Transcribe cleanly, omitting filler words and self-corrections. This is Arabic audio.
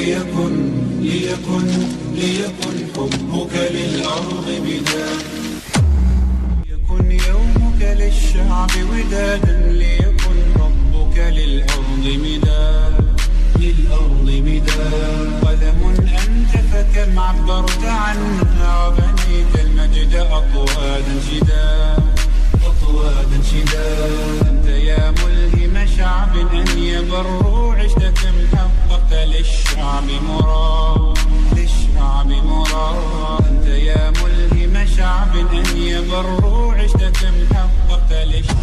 ليكن حبك للأرض مداد، ليكن يومك للشعب ودادا، ليكن ربك للأرض مداد، قلم أنت فكم عبرت عنها وبنيت المجد أطوادا شداد، أنت يا ملهم شعب أن يبروا، عشت كم حققت للشعب مراد، أنت يا ملهم شعب أن يبروا، عشت كم حققت للشعب